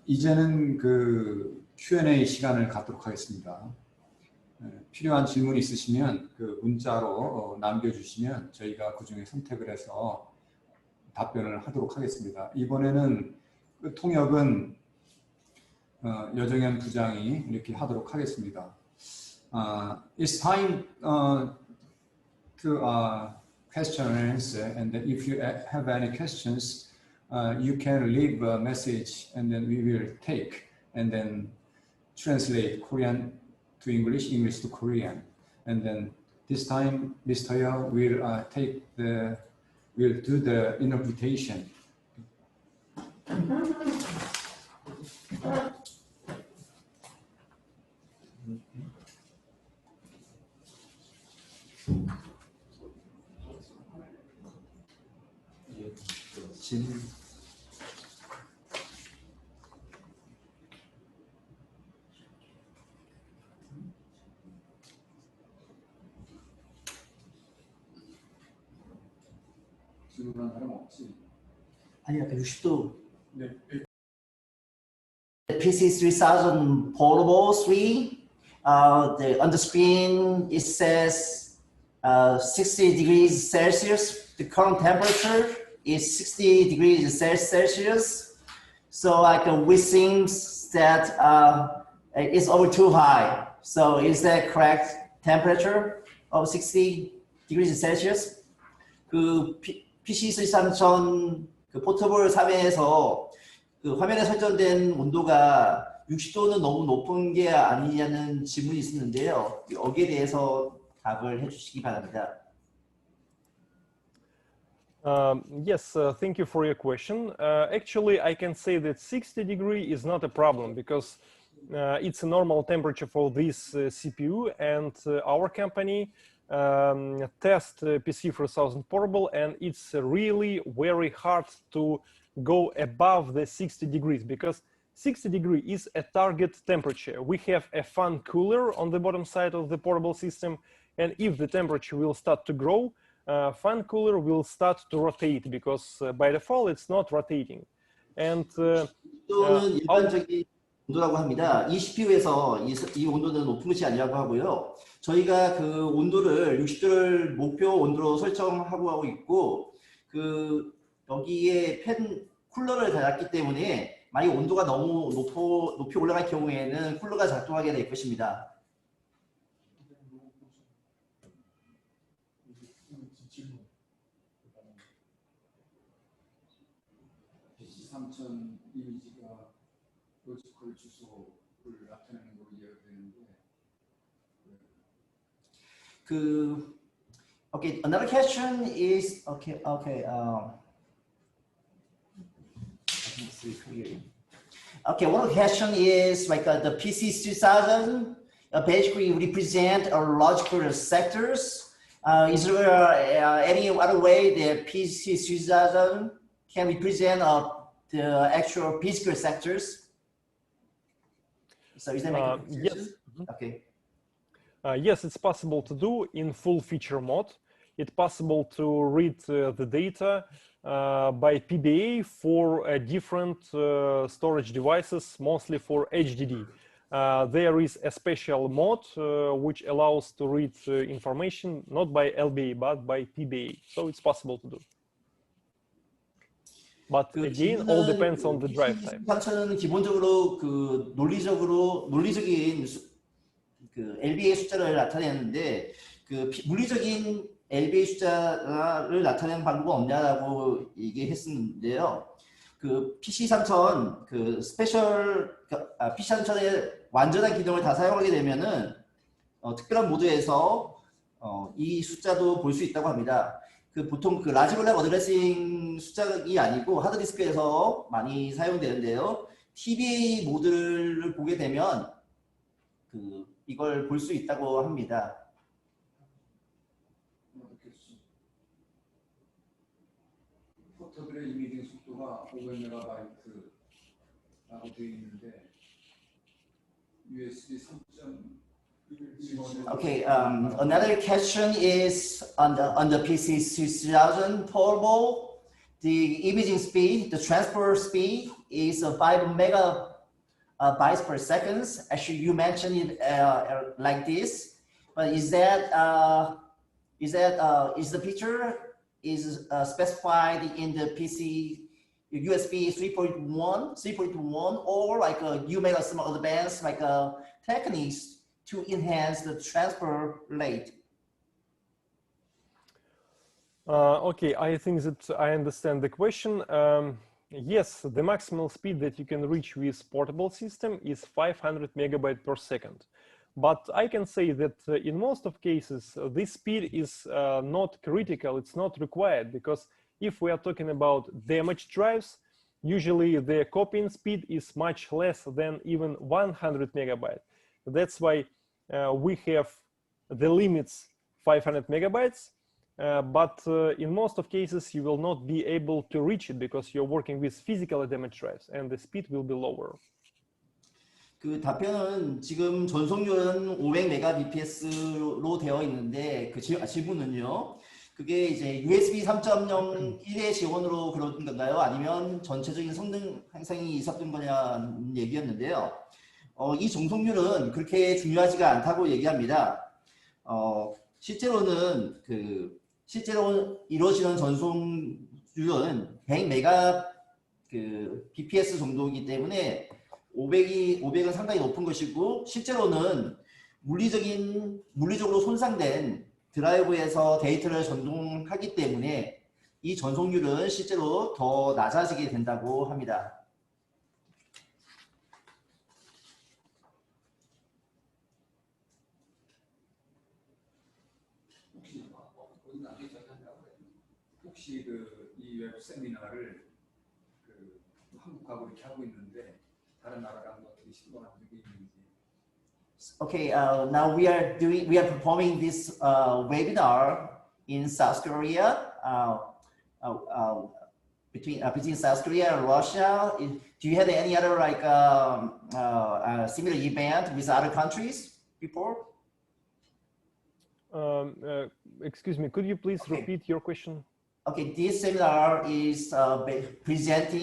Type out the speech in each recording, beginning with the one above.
이제는 그 Q&A 시간을 갖도록 하겠습니다. 필요한 질문이 있으시면 그 문자로 남겨주시면 저희가 그중에 선택을 해서 답변을 하도록 하겠습니다. 이번에는 그 통역은 여정현 부장이 이렇게 하도록 하겠습니다. It's time to question and answer, and if you have any questions, you can leave a message, and then we will take and then translate Korean to English, English to Korean, and then this time Mr. Yeo will do the interpretation. 아니, 아까 60도. 네. PC6000 Portable 3. On the screen it says 60 degrees Celsius. The current temperature is 60 degrees Celsius. So like we think that it's over too high. So is that correct temperature of 60 degrees Celsius? 그 PC6000 그 포터블 3에서 그 화면에 설정된 온도가 60도는 너무 높은 게 아니냐는 질문이 있었는데요. 여기에 대해서 답을 해주시기 바랍니다. Yes, thank you for your question. Actually, I can say that 60 degrees is not a problem because it's a normal temperature for this CPU, and our company test PC4000 Portable, and it's really very hard to go above the 60 degrees because 60 degrees is a target temperature. We have a fan cooler on the bottom side of the portable system, and if the temperature will start to grow, fan cooler will start to rotate because by default it's not rotating. And 일반적인 온도라고 합니다. 이 CPU에서 이 온도는 높은 것이 아니라고 하고요. 저희가 그 온도를 60도를 목표 온도로 설정하고 있고, 그 여기에 팬 쿨러를 달았기 때문에 만약 온도가 너무 높이 올라갈 경우에는 쿨러가 작동하게 될 것입니다. PC3000 이미지가 로지컬 주소를 나타내는 걸로 이해되는데. Okay, another question is okay. Okay, one question is like the PC6000 basically represent a logical sectors. Is there any other way that PC6000 can represent the actual physical sectors? So is that making sense? Yes. Okay. Yes, it's possible to do in full feature mode. It's possible to read the data by PBA for different storage devices, mostly for HDD. There is a special mode which allows to read information not by LBA but by PBA, so it's possible to do. But again, all depends on the drive type. PC3000은 기본적으로 그 논리적인 그 LBA 숫자를 나타내는데 그 물리적인 LBA 숫자를 나타내는 방법은 없냐라고 얘기했었는데요. 그 PC3000 그 스페셜 PC3000의 완전한 기능을 다 사용하게 되면은 특별한 모드에서 이 숫자도 볼 수 있다고 합니다. 그 보통 그 라지 블랙 어드레싱 숫자이 아니고 하드디스크에서 많이 사용되는데요. TBA 모드를 보게 되면 그 이걸 볼 수 있다고 합니다. 포터블의 이미징 속도가 500MB라고 되어 있는데 USB 3.1 Okay, another question is on the PC6000 Portable. the imaging speed, the transfer speed is 5 megabytes per second. Actually, you mentioned it like this, but is the picture is specified in the PC USB 3.1, or like you made some advanced like techniques to enhance the transfer rate? Okay, I think that I understand the question. Yes, the maximal speed that you can reach with portable system is 500 megabytes per second. But I can say that in most of cases, this speed is not critical, it's not required, because if we are talking about damaged drives, usually the copying speed is much less than even 100 megabytes. That's why we have the limits 500 megabytes. But in most of cases, you will not be able to reach it because you're working with physically damaged drives and the speed will be lower. 그 답변은 지금 전송률은 500mbps로 되어 있는데 그 질문은요. 그게 이제 USB 3.01의 지원으로 그런 건가요? 아니면 전체적인 성능 향상이 있었던 거냐는 얘기였는데요. 이 전송률은 그렇게 중요하지가 않다고 얘기합니다. 실제로는 실제로 이루어지는 전송률은 100메가 bps 정도이기 때문에 500은 상당히 높은 것이고, 실제로는 물리적으로 손상된 드라이브에서 데이터를 전송하기 때문에 이 전송률은 실제로 더 낮아지게 된다고 합니다. 혹시 이 웹 세미나를 한국하고 이렇게 하고 있는데 다른 나라랑 어떻게 시도한 적이 있는지. Okay, now we are performing this webinar in South Korea, between South Korea and Russia. Do you have any other like similar event with other countries before? Excuse me, could you please repeat your question? Okay, this seminar is presented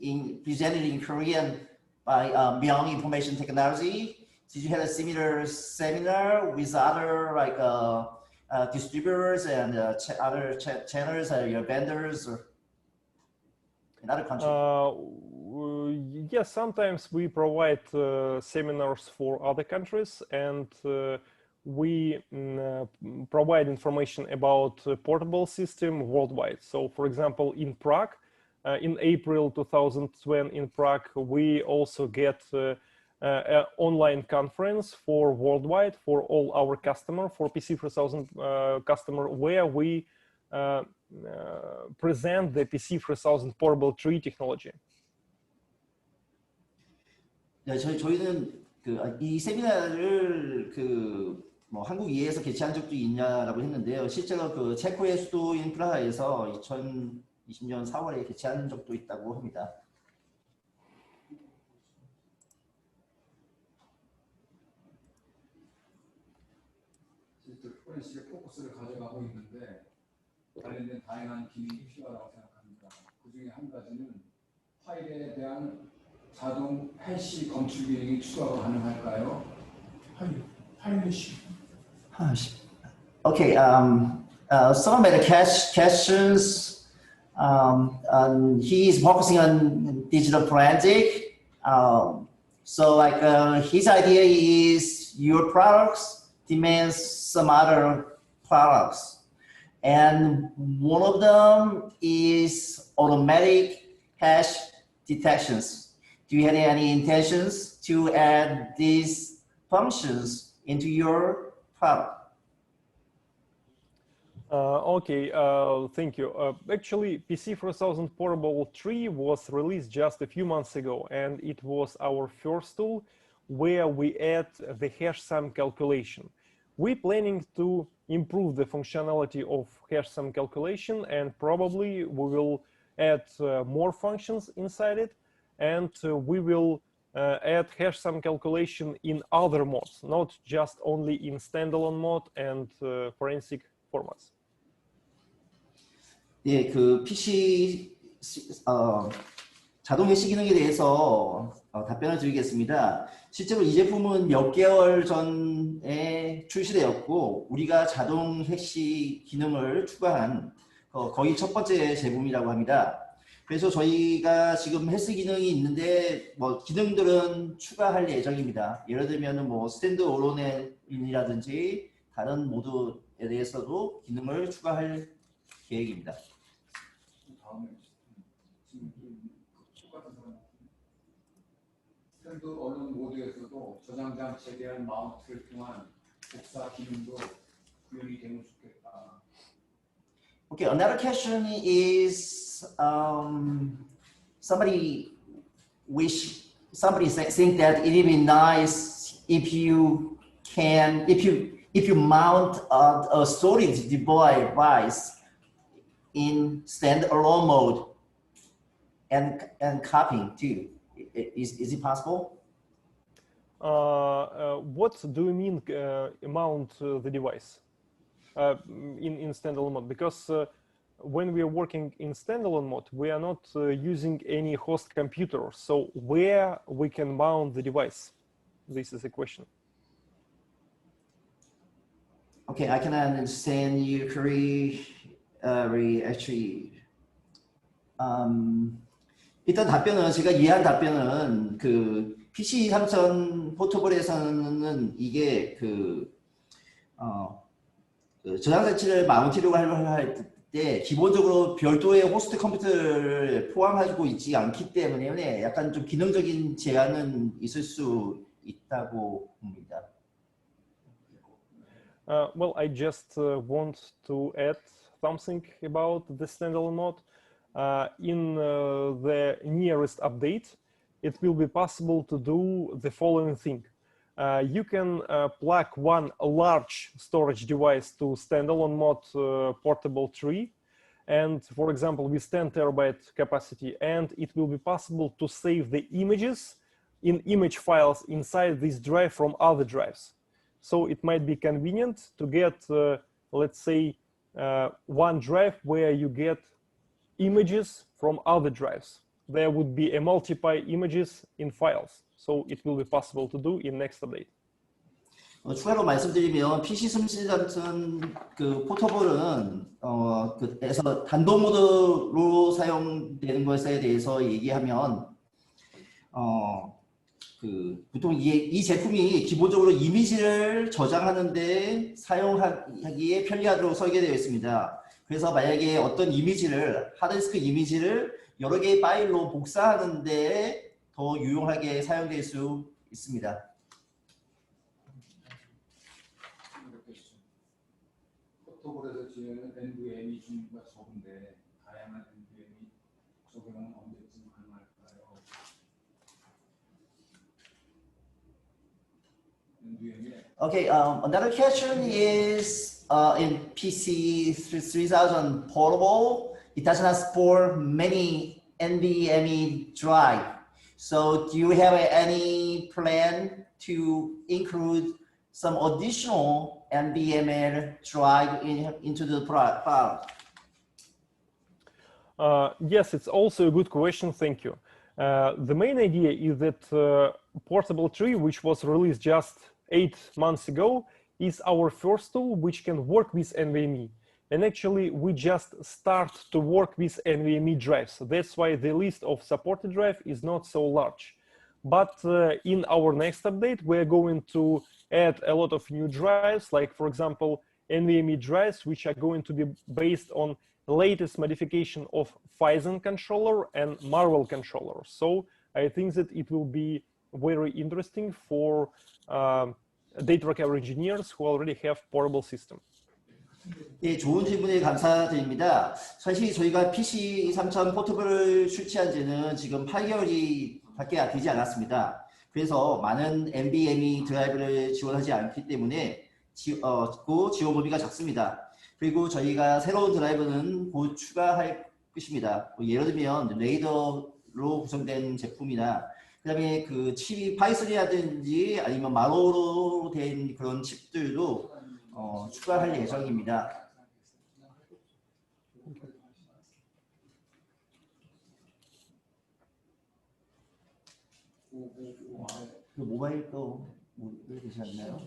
in Korean by Myung Information Technology. Did you have a similar seminar with other like distributors and other channels, your vendors, or in other countries? Yes, sometimes we provide seminars for other countries, and we provide information about portable system worldwide. So, for example, in Prague, in April 2020 in Prague, we also get an online conference for worldwide for all our customers, for PC6000 customer, where we present the PC6000 portable tree technology. 네, 저희는 이 세미나를 한국 이해에서 개최한 적도 있냐라고 했는데요. 실제로 체코의 수도인 프라하에서 2020년 4월에 개최한 적도 있다고 합니다. 포렌식의 포커스를 가져가고 있는데 관련된 다양한 기능이 필요하다고 생각합니다. 그 중에 한 가지는 파일에 대한 자동 해시 검출 기능이 추가가 가능할까요? 파일 해시. Okay, some of the questions, he is focusing on digital forensic. So like his idea is your products demands some other products. And one of them is automatic hash detections. Do you have any intentions to add these functions into your product? Okay, thank you. Actually, PC4000 Portable 3 was released just a few months ago, and it was our first tool where we add the hash sum calculation. We're planning to improve the functionality of hash sum calculation, and probably we will add more functions inside it, and we will add hash sum calculation in other modes, not just only in standalone mode and forensic formats. 예, PC 자동 해시 기능에 대해서 답변을 드리겠습니다. 실제로 이 제품은 몇 개월 전에 출시되었고 우리가 자동 해시 기능을 추가한 거의 첫 번째 제품이라고 합니다. 그래서 저희가 지금 해시 기능이 있는데 뭐 기능들은 추가할 예정입니다. 예를 들면 뭐 스탠드얼론이라든지 다른 모드에 대해서도 기능을 추가할 계획입니다. 스탠드얼론 모드에서도 저장 장치에 대한 마운트를 통한 복사 기능도 구현이 되면 좋겠다. Okay, another question is somebody think that it would be nice if you mount a storage device in standalone mode and copying too. Is it possible? What do you mean mount the device in standalone mode? Because when we are working in standalone mode, we are not using any host computer. So where we can mount the device? This is a question. Okay, I can understand your query. 일단 답변은 제가 이해한 답변은 그 PC3000 포터블에서는 이게 그 저장 장치를 마운트를 할 때 기본적으로 별도의 호스트 컴퓨터를 포함하고 있지 않기 때문에 약간 좀 기능적인 제한은 있을 수 있다고 봅니다. Well, I just want to add something about the standalone mode. In the nearest update, it will be possible to do the following thing. You can plug one large storage device to standalone mode portable tree, and for example, with 10 terabyte capacity, and it will be possible to save the images in image files inside this drive from other drives. So it might be convenient to get, let's say, one drive where you get images from other drives. There would be a multiply images in files. So it will be possible to do in next update. 추가로 말씀드리면 PC3000 그 포터블은 에서 단독 모드로 사용되는 것에 대해서 얘기하면 보통 이 제품이 기본적으로 이미지를 저장하는데 사용하기에 편리하도록 설계되어 있습니다. 그래서 만약에 어떤 이미지를 하드디스크 이미지를 여러 개의 파일로 복사하는 데 더 유용하게 사용될 수 있습니다. 포터블에서 지원하는 NVMe 종류가 적은데 다양한 NVMe 적용은 언제쯤 가능할까요? Okay, another question is in PC3000 portable, it does not support many NVMe drive. So do you have any plan to include some additional NVMe drive into the product? Yes, it's also a good question. Thank you. The main idea is that Portable Tree, which was released just 8 months ago, is our first tool which can work with NVMe. And actually, we just start to work with NVMe drives. That's why the list of supported drive is not so large. But in our next update, we're going to add a lot of new drives, like, for example, NVMe drives, which are going to be based on latest modification of Phison controller and Marvel controller. So I think that it will be very interesting for data recovery engineers who already have portable system. 예, 좋은 질문에 감사드립니다. 사실 저희가 PC3000 포터블을 출시한 지는 지금 8개월이 밖에 되지 않았습니다. 그래서 많은 NVMe 드라이브를 지원하지 않기 때문에 지원 범위가 작습니다. 그리고 저희가 새로운 드라이브는 곧 추가할 것입니다. 예를 들면 레이더로 구성된 제품이나 그다음에 그 칩이 파이썬이라든지 아니면 마로로 된 그런 칩들도 추가할 예정입니다. 그 모바일도 왜 되지 않나요?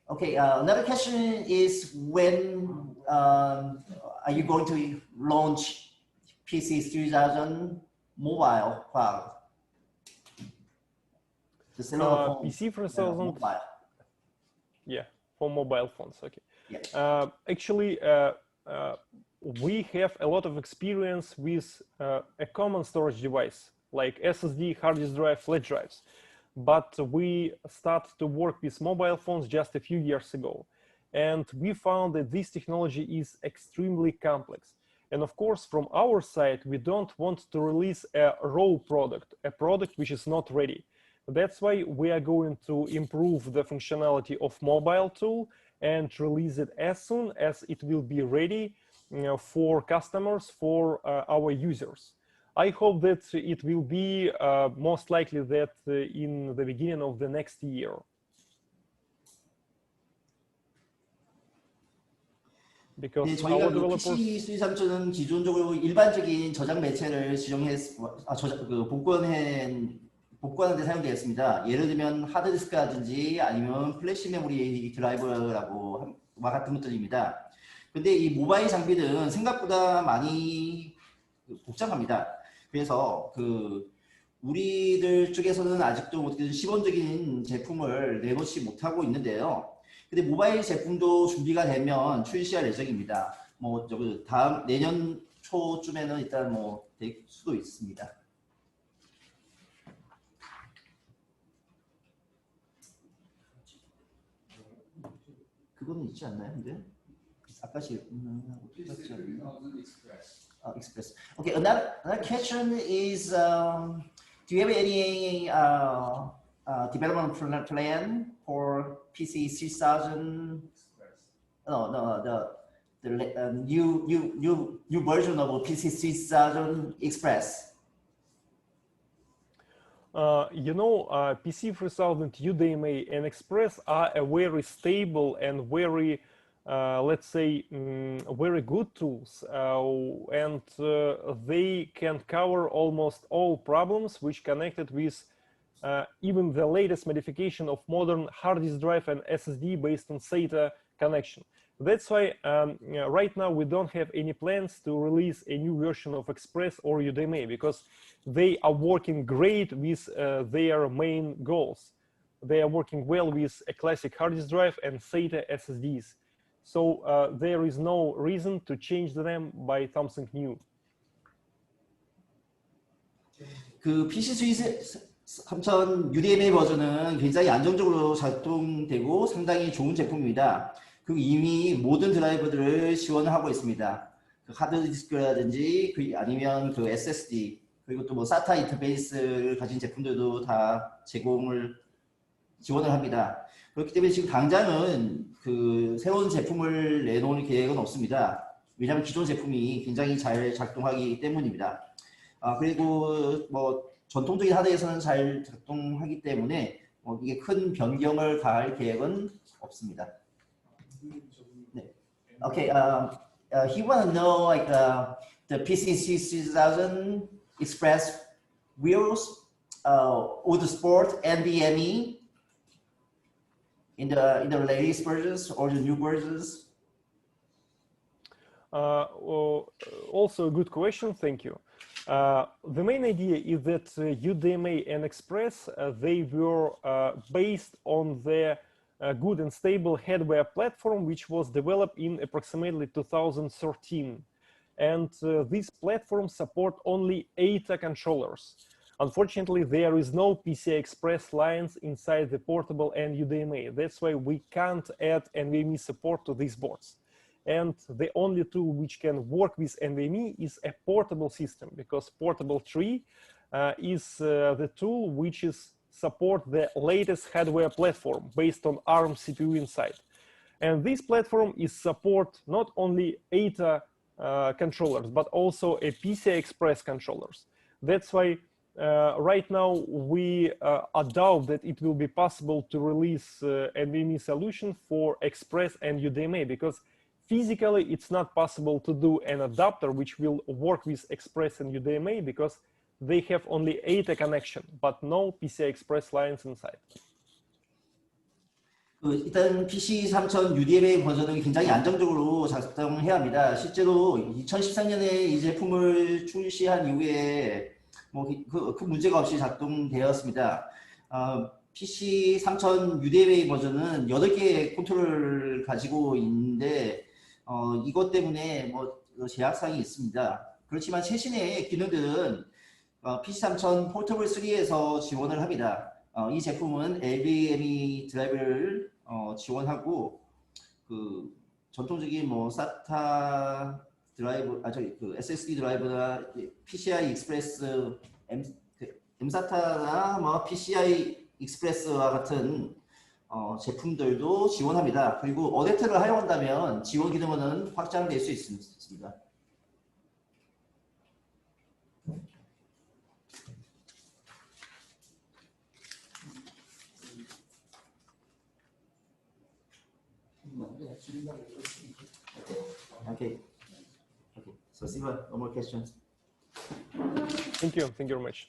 Okay, another question is when are you going to launch PC3000 mobile cloud? The cellular phone, PC3000, mobile. yeah, for mobile phones. Okay. Yeah. Actually, we have a lot of experience with a common storage device like SSD, hard disk drive, flash drives. But we started to work with mobile phones just a few years ago. And we found that this technology is extremely complex. And of course, from our side, we don't want to release a raw product, a product which is not ready. That's why we are going to improve the functionality of mobile tool and release it as soon as it will be ready, for customers, for our users. I hope that it will be most likely that in the beginning of the next year. Because 네, 저희가 our 그 developers, PC3000은 기존적으로 일반적인 저장 매체를 복구하는 데 사용되었습니다. 예를 들면 하드디스크라든지 아니면 플래시 메모리 드라이브라고 같은 것들입니다. 근데 이 모바일 장비들은 생각보다 많이 복잡합니다. 그래서 우리들 쪽에서는 아직도 시범적인 제품을 내놓지 못하고 있는데요. 근데 모바일 제품도 준비가 되면 출시할 예정입니다. 다음 내년 초쯤에는 일단 될 수도 있습니다. 그거는 있지 않나요? 근데 아까 PC6000 Express. Express. Okay, another question is, do you have any development plan for PC6000? No, the new version of PC6000 Express. PC3000 UDMA and Express are a very stable and very, let's say, very good tools, and they can cover almost all problems which connected with even the latest modification of modern hard disk drive and SSD based on SATA connection. That's why right now we don't have any plans to release a new version of Express or UDMA because they are working great with their main goals. They are working well with a classic hard disk drive and SATA SSDs. So there is no reason to change them by something new. 그 PC3000 UDMA 버전은 굉장히 안정적으로 작동되고 상당히 좋은 제품입니다. 그리고 이미 모든 드라이버들을 지원을 하고 있습니다. 하드디스크라든지 아니면 SSD 그리고 또 SATA 인터페이스를 가진 제품들도 다 지원을 합니다. 그렇기 때문에 지금 당장은 새로운 제품을 내놓을 계획은 없습니다. 왜냐하면 기존 제품이 굉장히 잘 작동하기 때문입니다. 그리고 전통적인 하드에서는 잘 작동하기 때문에 이게 큰 변경을 가할 계획은 없습니다. 네. Okay, he want to know the PC6000 Express wheels would support NVMe in the latest versions or the new versions? Also a good question, thank you. The main idea is that UDMA and Express, they were based on the good and stable hardware platform which was developed in approximately 2013. And these platforms support only ATA controllers. Unfortunately, there is no PCI Express lines inside the portable and UDMA. That's why we can't add NVMe support to these boards. And the only tool which can work with NVMe is a portable system, because Portable 3 is the tool which support the latest hardware platform based on ARM CPU inside. And this platform is support not only ATA controllers, but also a PCI Express controllers. That's why right now we doubt that it will be possible to release NVMe solution for Express and UDMA, because physically it's not possible to do an adapter which will work with Express and UDMA, because they have only ATA connection, but no PCI Express lines inside. 일단 PC3000 UDMA 버전은 굉장히 안정적으로 작동해야 합니다. 실제로 2013년에 이 제품을 출시한 이후에 뭐 그 문제가 없이 작동되었습니다. PC3000 UDMA 버전은 8개의 컨트롤을 가지고 있는데 이것 때문에 뭐 제약사항이 있습니다. 그렇지만 최신의 기능들은 PC3000 포터블 3에서 지원을 합니다. 이 제품은 LVME 드라이브를 지원하고 그 전통적인 뭐 SATA 드라이브, 그 SSD 드라이브나 PCI 익스프레스, MSATA나 뭐 PCI 익스프레스와 같은 제품들도 지원합니다. 그리고 어댑터를 사용한다면 지원 기능은 확장될 수 있습니다. Okay. So Siva, no more questions. Thank you very much.